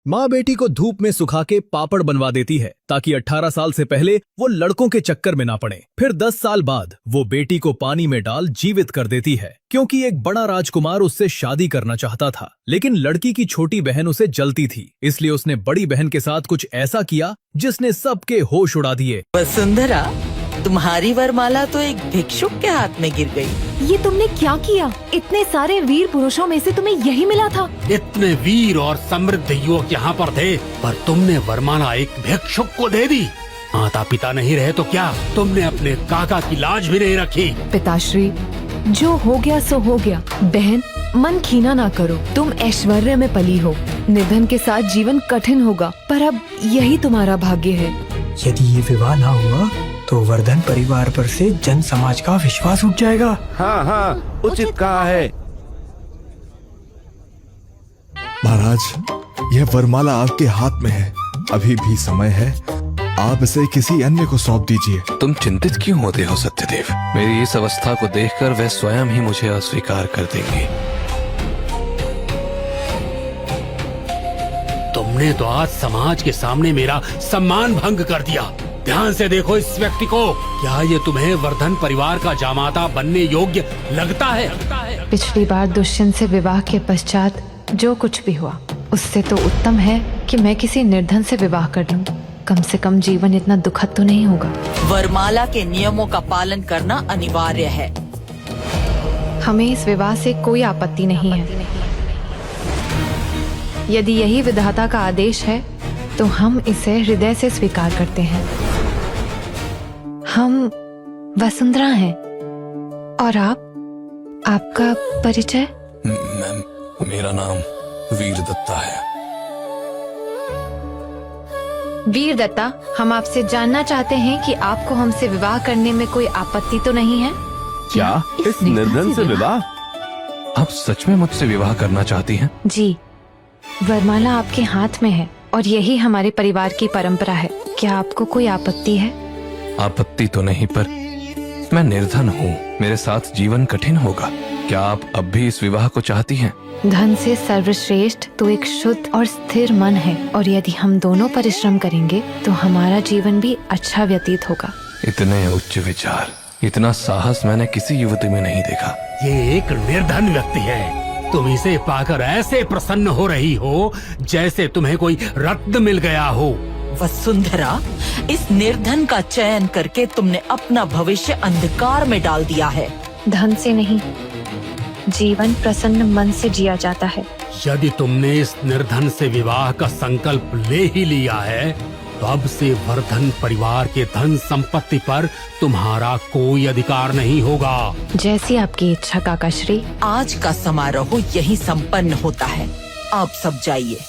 माँ बेटी को धूप में सुखा के पापड़ बनवा देती है ताकि 18 साल से पहले वो लड़कों के चक्कर में ना पड़े। फिर 10 साल बाद वो बेटी को पानी में डाल जीवित कर देती है क्योंकि एक बड़ा राजकुमार उससे शादी करना चाहता था, लेकिन लड़की की छोटी बहन उसे जलती थी, इसलिए उसने बड़ी बहन के साथ कुछ ऐसा किया जिसने सबके होश उड़ा दिए। वसुंधरा, तुम्हारी वरमाला तो एक भिक्षुक के हाथ में गिर गई। ये तुमने क्या किया? इतने सारे वीर पुरुषों में से तुम्हें यही मिला था? इतने वीर और समृद्ध युवक यहाँ पर थे, पर तुमने वरमाला एक भिक्षुक को दे दी। माता पिता नहीं रहे तो क्या, तुमने अपने काका की लाज भी नहीं रखी। पिताश्री, जो हो गया सो हो गया। बहन, मन खीना ना करो। तुम ऐश्वर्य में पली हो, निधन के साथ जीवन कठिन होगा, पर अब यही तुम्हारा भाग्य है। यदि ये विवाह ना हुआ तो वर्धन परिवार पर से जन समाज का विश्वास उठ जाएगा। हाँ हाँ, उचित कहा है। महाराज, यह वरमाला आपके हाथ में है, अभी भी समय है, आप इसे किसी अन्य को सौंप दीजिए। तुम चिंतित क्यों होते हो सत्यदेव? मेरी इस अवस्था को देखकर वह स्वयं ही मुझे अस्वीकार कर देंगे। तुमने तो आज समाज के सामने मेरा सम्मान भंग कर दिया। ध्यान से देखो इस व्यक्ति को। क्या ये तुम्हें वर्धन परिवार का जामाता बनने योग्य लगता है? पिछली बार दुष्यंत से विवाह के पश्चात जो कुछ भी हुआ, उससे तो उत्तम है कि मैं किसी निर्धन से विवाह कर लूं। कम से कम जीवन इतना दुखद तो नहीं होगा। वरमाला के नियमों का पालन करना अनिवार्य है। हमें इस विवाह से कोई आपत्ति नहीं है। यदि यही विधाता का आदेश है तो हम इसे हृदय से स्वीकार करते हैं। हम वसुंधरा हैं। और आपका परिचय? मेरा नाम वीर दत्ता है। वीर दत्ता, हम आपसे जानना चाहते हैं कि आपको हमसे विवाह करने में कोई आपत्ति तो नहीं है? क्या इस निर्धन से विवाह? आप सच में मुझसे विवाह करना चाहती हैं? जी, वरमाला आपके हाथ में है और यही हमारे परिवार की परंपरा है। क्या आपको कोई आपत्ति है? आपत्ति तो नहीं, पर मैं निर्धन हूँ, मेरे साथ जीवन कठिन होगा। क्या आप अब भी इस विवाह को चाहती हैं? धन से सर्वश्रेष्ठ तो एक शुद्ध और स्थिर मन है, और यदि हम दोनों परिश्रम करेंगे तो हमारा जीवन भी अच्छा व्यतीत होगा। इतने उच्च विचार, इतना साहस मैंने किसी युवती में नहीं देखा। ये एक निर्धन व्यक्ति है। तुम इसे पाकर ऐसे प्रसन्न हो रही हो जैसे तुम्हें कोई रत्न मिल गया हो। वसुंधरा, इस निर्धन का चयन करके तुमने अपना भविष्य अंधकार में डाल दिया है। धन से नहीं, जीवन प्रसन्न मन से जिया जाता है। यदि तुमने इस निर्धन से विवाह का संकल्प ले ही लिया है तो अब से वर्धन परिवार के धन संपत्ति पर तुम्हारा कोई अधिकार नहीं होगा। जैसी आपकी इच्छा काकाश्री। आज का समारोह यही संपन्न होता है। आप सब जाइए।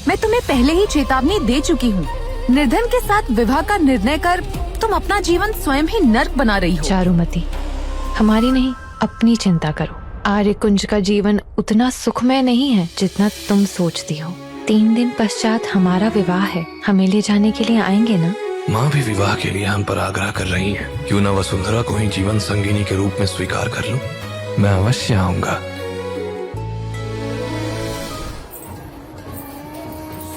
मैं तुम्हें पहले ही चेतावनी दे चुकी हूँ। निर्धन के साथ विवाह का निर्णय कर तुम अपना जीवन स्वयं ही नर्क बना रही हो। चारुमती, हमारी नहीं, अपनी चिंता करो। आर्यकुंज का जीवन उतना सुखमय नहीं है जितना तुम सोचती हो। 3 दिन पश्चात हमारा विवाह है। हमें ले जाने के लिए आएंगे ना? माँ भी विवाह के लिए हम पर आग्रह कर रही है। क्यों न वसुंधरा को ही जीवन संगिनी के रूप में स्वीकार कर लूं? मैं अवश्य आऊंगा।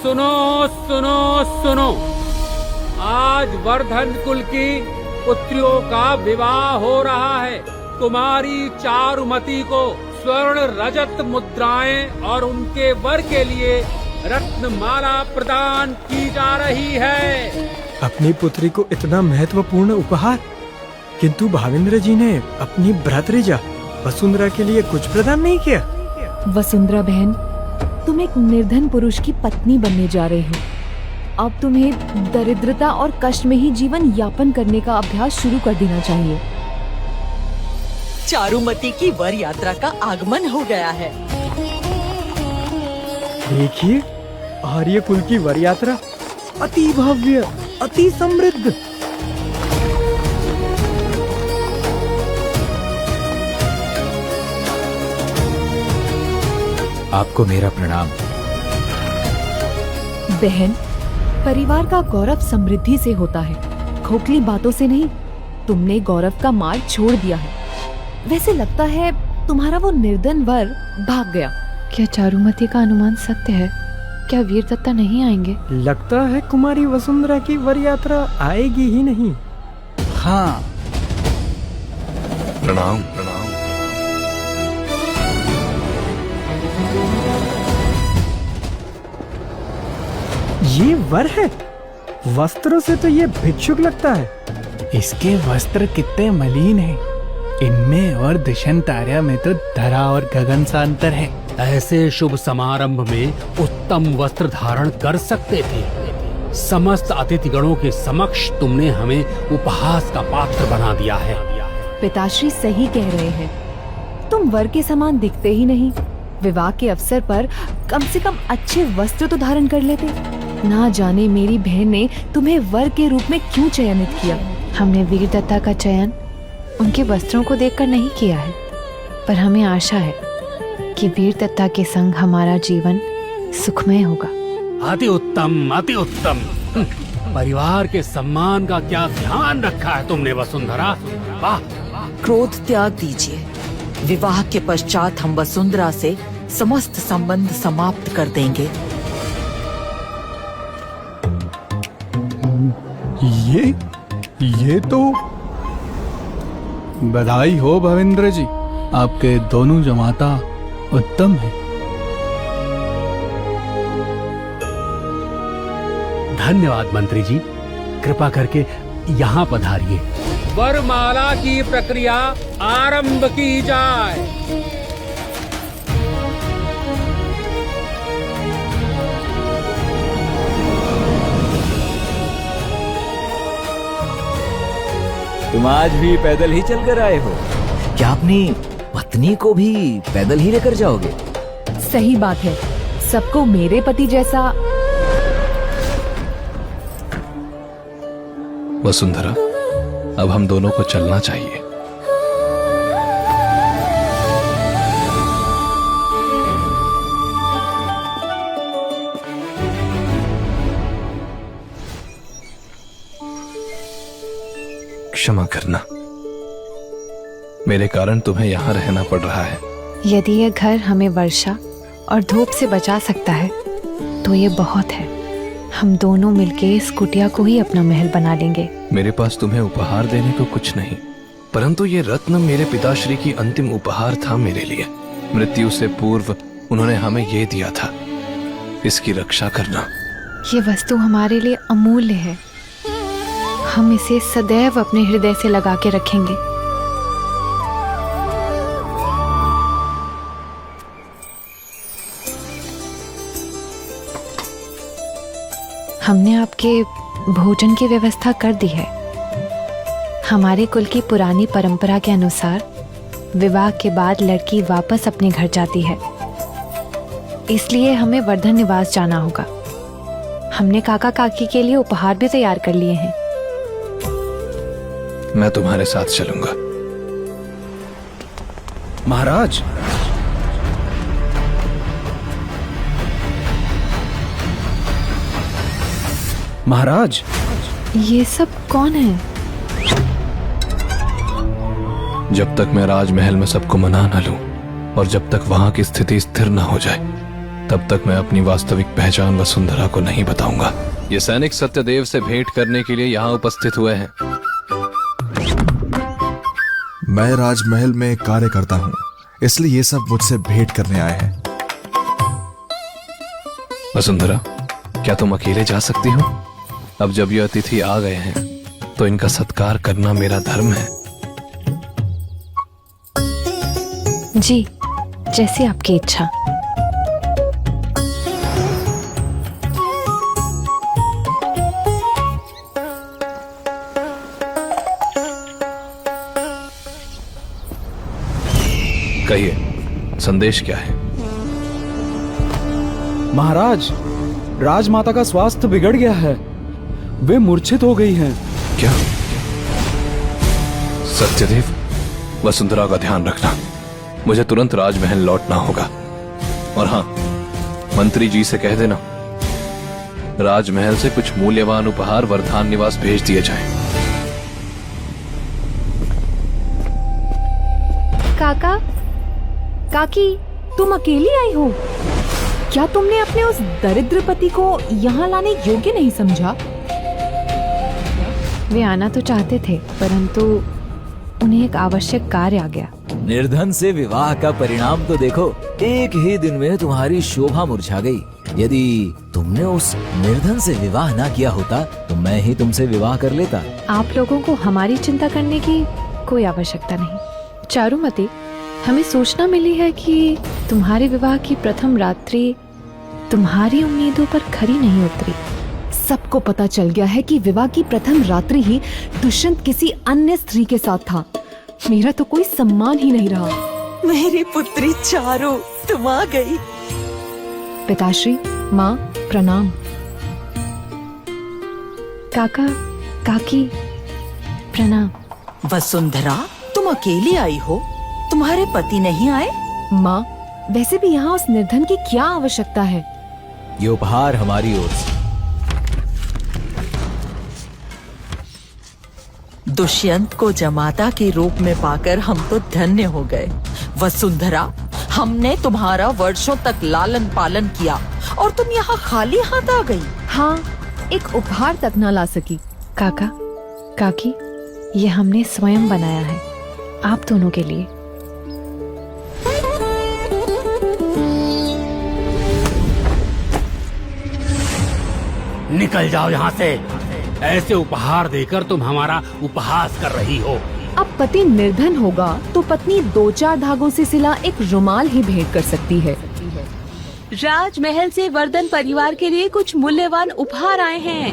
सुनो सुनो सुनो, आज वर्धन कुल की पुत्रियों का विवाह हो रहा है। कुमारी चारुमती को स्वर्ण रजत मुद्राएं और उनके वर के लिए रत्नमाला प्रदान की जा रही है। अपनी पुत्री को इतना महत्वपूर्ण उपहार, किंतु भावेंद्र जी ने अपनी भ्रातृजा वसुंधरा के लिए कुछ प्रदान नहीं किया। वसुंधरा बहन, तुम एक निर्धन पुरुष की पत्नी बनने जा रहे हो। अब तुम्हें दरिद्रता और कष्ट में ही जीवन यापन करने का अभ्यास शुरू कर देना चाहिए। चारुमती की वर यात्रा का आगमन हो गया है। देखिए, आर्य कुल की वर यात्रा अति भव्य, अति समृद्ध। आपको मेरा प्रणाम। बहन, परिवार का गौरव समृद्धि से होता है, खोखली बातों से नहीं। तुमने गौरव का मार्ग छोड़ दिया है। वैसे लगता है तुम्हारा वो निर्धन वर भाग गया। क्या चारुमती का अनुमान सत्य है? क्या वीर दत्ता नहीं आएंगे? लगता है कुमारी वसुंधरा की वर यात्रा आएगी ही नहीं। हाँ। प्रणाम प्रणाम। ये वर है? वस्त्रों से तो ये भिक्षुक लगता है। इसके वस्त्र कितने मलिन हैं। इनमें और दिशंतार्या में तो धरा और गगन सा अंतर है। ऐसे शुभ समारंभ में उत्तम वस्त्र धारण कर सकते थे। समस्त अतिथिगणों के समक्ष तुमने हमें उपहास का पात्र बना दिया है। पिताश्री सही कह रहे हैं। तुम वर के समान दिखते ही नहीं। विवाह के अवसर पर कम से कम अच्छे वस्त्र तो धारण कर लेते। ना जाने मेरी बहन ने तुम्हें वर के रूप में क्यों चयनित किया। हमने वीर दत्ता का चयन उनके वस्त्रों को देखकर नहीं किया है, पर हमें आशा है कि वीर दत्ता के संग हमारा जीवन सुखमय होगा। अति उत्तम, अति उत्तम। परिवार के सम्मान का क्या ध्यान रखा है तुमने वसुंधरा। वाह। क्रोध त्याग दीजिए। विवाह के पश्चात हम वसुंधरा से समस्त संबंध समाप्त कर देंगे। ये तो बधाई हो भवेंद्र जी, आपके दोनों जमाता उत्तम है। धन्यवाद मंत्री जी, कृपा करके यहाँ पधारिए। वरमाला की प्रक्रिया आरंभ की जाए। तुम आज भी पैदल ही चल कर आए हो? क्या अपनी पत्नी को भी पैदल ही लेकर जाओगे? सही बात है। सबको मेरे पति जैसा। वसुंधरा, अब हम दोनों को चलना चाहिए। क्षमा करना, मेरे कारण तुम्हें यहाँ रहना पड़ रहा है। यदि यह घर हमें वर्षा और धूप से बचा सकता है तो ये बहुत है। हम दोनों मिलके इस कुटिया को ही अपना महल बना लेंगे। मेरे पास तुम्हें उपहार देने को कुछ नहीं, परंतु ये रत्न मेरे पिताश्री की अंतिम उपहार था मेरे लिए। मृत्यु से पूर्व उन्होंने हमें ये दिया था। इसकी रक्षा करना। ये वस्तु हमारे लिए अमूल्य है। हम इसे सदैव अपने हृदय से लगा के रखेंगे। हमने आपके भोजन की व्यवस्था कर दी है। हमारे कुल की पुरानी परंपरा के अनुसार विवाह के बाद लड़की वापस अपने घर जाती है, इसलिए हमें वर्धन निवास जाना होगा। हमने काका काकी के लिए उपहार भी तैयार कर लिए हैं। मैं तुम्हारे साथ चलूंगा। महाराज, महाराज, ये सब कौन है? जब तक मैं राजमहल में सबको मना न लूं और जब तक वहां की स्थिति स्थिर न हो जाए, तब तक मैं अपनी वास्तविक पहचान वसुंधरा को नहीं बताऊंगा। ये सैनिक सत्यदेव से भेंट करने के लिए यहाँ उपस्थित हुए हैं। मैं राजमहल में कार्य करता हूँ, इसलिए ये सब मुझसे भेंट करने आए हैं। वसुंधरा, क्या तुम अकेले जा सकती हो? अब जब ये अतिथि आ गए हैं तो इनका सत्कार करना मेरा धर्म है। जी, जैसी आपकी इच्छा। कहिए, संदेश क्या है? महाराज, राजमाता का स्वास्थ्य बिगड़ गया है। वे मूर्छित हो गई हैं। क्या? सत्यदेव, वसुंधरा का ध्यान रखना। मुझे तुरंत राजमहल लौटना होगा। और हाँ, मंत्री जी से कह देना राजमहल से कुछ मूल्यवान उपहार वर्धान निवास भेज दिए जाएं। काका काकी, तुम अकेली आई हो? क्या तुमने अपने उस दरिद्र पति को यहाँ लाने योग्य नहीं समझा? वे आना तो चाहते थे, परंतु उन्हें एक आवश्यक कार्य आ गया। निर्धन से विवाह का परिणाम तो देखो, एक ही दिन में तुम्हारी शोभा मुरझा गई। यदि तुमने उस निर्धन से विवाह ना किया होता तो मैं ही तुमसे विवाह कर लेता। आप लोगों को हमारी चिंता करने की कोई आवश्यकता नहीं। चारुमती, हमें सूचना मिली है कि तुम्हारे विवाह की प्रथम रात्रि तुम्हारी उम्मीदों पर खरी नहीं उतरी। सबको पता चल गया है कि विवाह की प्रथम रात्रि ही दुष्यंत किसी अन्य स्त्री के साथ था। मेरा तो कोई सम्मान ही नहीं रहा। मेरी पुत्री चारू, तुम आ गई। पिताश्री, माँ, प्रणाम। काका, काकी, प्रणाम। वसुंधरा, तुम अकेली आई हो? तुम्हारे पति नहीं आए? माँ, वैसे भी यहाँ उस निर्धन की क्या आवश्यकता है? ये उपहार हमारी ओर से। दुष्यंत को जमाता के रूप में पाकर हम तो धन्य हो गए। वसुंधरा, हमने तुम्हारा वर्षों तक लालन पालन किया और तुम यहाँ खाली हाथ आ गई। हाँ, एक उपहार तक न ला सकी। काका, काकी, ये हमने स्वयं बनाया है आप दोनों के लिए। निकल जाओ यहाँ से। ऐसे उपहार देकर तुम हमारा उपहास कर रही हो। अब पति निर्धन होगा तो पत्नी 2-4 धागों से सिला एक रुमाल ही भेंट कर सकती है। राजमहल से वर्धन परिवार के लिए कुछ मूल्यवान उपहार आए हैं।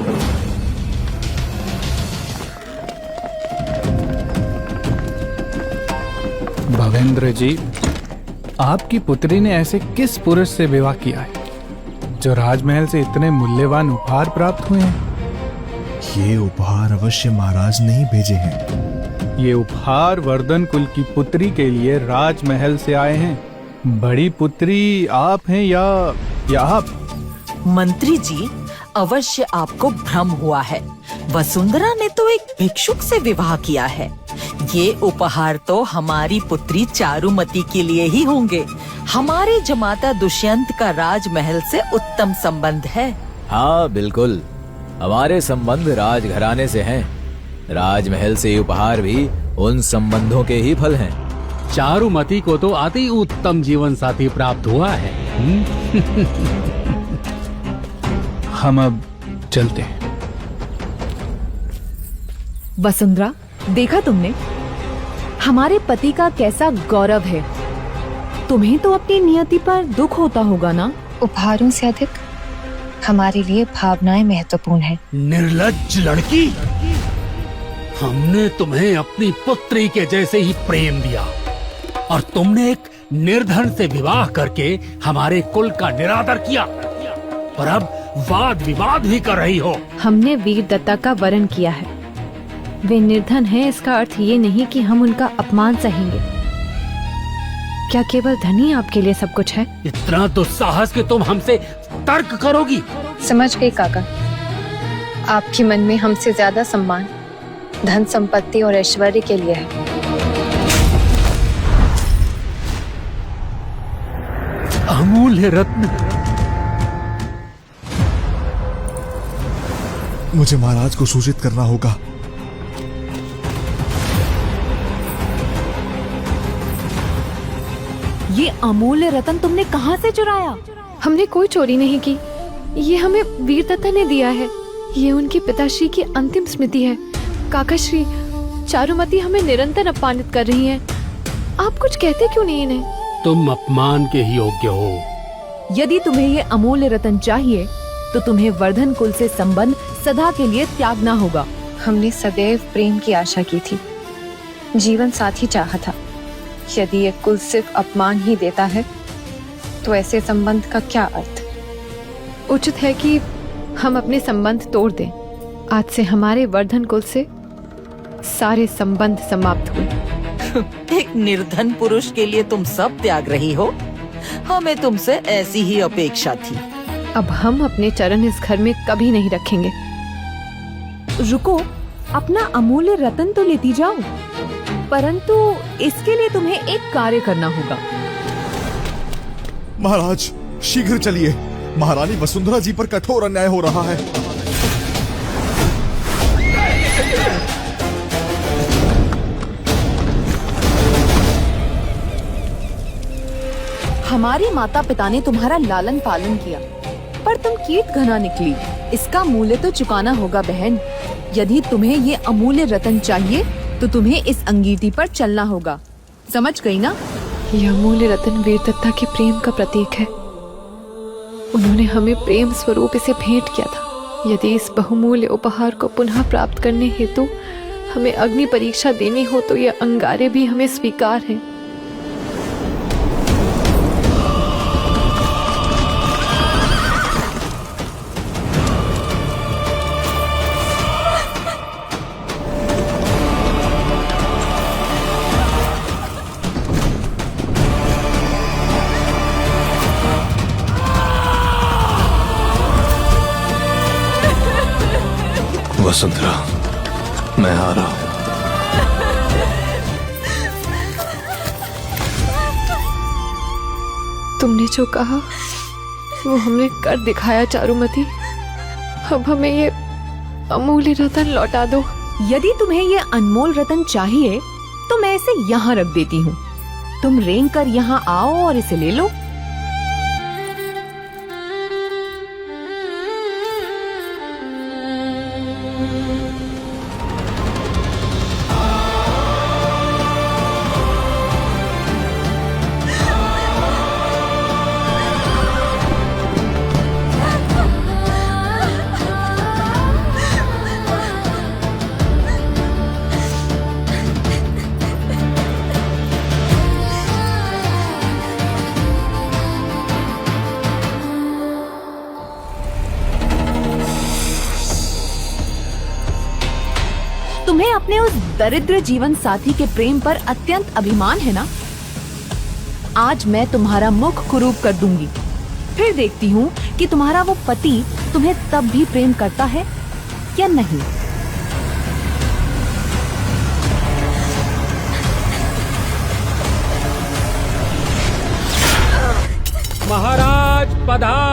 भवेंद्र जी, आपकी पुत्री ने ऐसे किस पुरुष से विवाह किया है जो राजमहल से इतने मूल्यवान उपहार प्राप्त हुए हैं? ये उपहार अवश्य महाराज ने ही भेजे हैं। ये उपहार वर्धन कुल की पुत्री के लिए राजमहल से आए हैं। बड़ी पुत्री आप हैं या आप? मंत्री जी, अवश्य आपको भ्रम हुआ है। वसुंधरा ने तो एक भिक्षुक से विवाह किया है। ये उपहार तो हमारी पुत्री चारुमती के लिए ही होंगे। हमारे जमाता दुष्यंत का राजमहल से उत्तम संबंध है। हाँ बिल्कुल, हमारे संबंध राजघराने से हैं। राजमहल से उपहार भी उन संबंधों के ही फल हैं। चारुमती को तो अति उत्तम जीवन साथी प्राप्त हुआ है। हम अब चलते हैं। वसुंधरा, देखा तुमने हमारे पति का कैसा गौरव है। तुम्हें तो अपनी नियति पर दुख होता होगा ना? उपहारों से अधिक हमारे लिए भावनाएं महत्वपूर्ण है। निर्लज्ज लड़की, हमने तुम्हें अपनी पुत्री के जैसे ही प्रेम दिया और तुमने एक निर्धन से विवाह करके हमारे कुल का निरादर किया और अब वाद विवाद भी कर रही हो। हमने वीर दत्ता का वरण किया है। वे निर्धन हैं, इसका अर्थ ये नहीं कि हम उनका अपमान सहेंगे। क्या केवल धन ही आपके लिए सब कुछ है? इतना दुस्साहस कि तुम हमसे तर्क करोगी? समझ गई काका, आपके मन में हमसे ज्यादा सम्मान धन संपत्ति और ऐश्वर्य के लिए है। अमूल्य रत्न, मुझे महाराज को सूचित करना होगा। ये अमूल्य रतन तुमने कहाँ से चुराया? हमने कोई चोरी नहीं की। ये हमें वीर दत्ता ने दिया है। ये उनके पिताश्री की अंतिम स्मृति है। काकाश्री, चारुमती हमें निरंतर अपमानित कर रही हैं। आप कुछ कहते क्यों नहीं इन्हें? तुम अपमान के ही योग्य हो। यदि तुम्हें ये अमूल्य रतन चाहिए तो तुम्हें वर्धन कुल से संबंध सदा के लिए त्यागना होगा। हमने सदैव प्रेम की आशा की थी, जीवन साथी चाहा था। यदि ये कुल सिर्फ अपमान ही देता है तो ऐसे संबंध का क्या अर्थ? उचित है कि हम अपने संबंध तोड़ दें। आज से हमारे वर्धन कुल से सारे संबंध समाप्त हुए। एक निर्धन पुरुष के लिए तुम सब त्याग रही हो? हमें तुमसे ऐसी ही अपेक्षा थी। अब हम अपने चरण इस घर में कभी नहीं रखेंगे। रुको, अपना अमूल्य रतन तो लेती जाओ, परंतु इसके लिए तुम्हें एक कार्य करना होगा। महाराज, शीघ्र चलिए, महारानी वसुंधरा जी पर कठोर अन्याय हो रहा है। हमारी माता पिता ने तुम्हारा लालन पालन किया, पर तुम कीट घना निकली। इसका मूल्य तो चुकाना होगा बहन। यदि तुम्हें ये अमूल्य रतन चाहिए तो तुम्हें इस अंगीठी पर चलना होगा, समझ गई ना? यह अमूल्य रतन वीरदत्ता के प्रेम का प्रतीक है। उन्होंने हमें प्रेम स्वरूप इसे भेंट किया था। यदि इस बहुमूल्य उपहार को पुनः प्राप्त करने हेतु हमें अग्नि परीक्षा देनी हो तो यह अंगारे भी हमें स्वीकार है। वसुंधरा, मैं आ रहा हूं। तुमने जो कहा वो हमने कर दिखाया चारुमती। अब हमें ये अमूल्य रतन लौटा दो। यदि तुम्हें ये अनमोल रतन चाहिए तो मैं इसे यहाँ रख देती हूँ। तुम रेंग कर यहाँ आओ और इसे ले लो। तुम्हें अपने उस दरिद्र जीवन साथी के प्रेम पर अत्यंत अभिमान है ना? आज मैं तुम्हारा मुख कुरूप कर दूंगी। फिर देखती हूँ कि तुम्हारा वो पति तुम्हें तब भी प्रेम करता है या नहीं। महाराज पधार।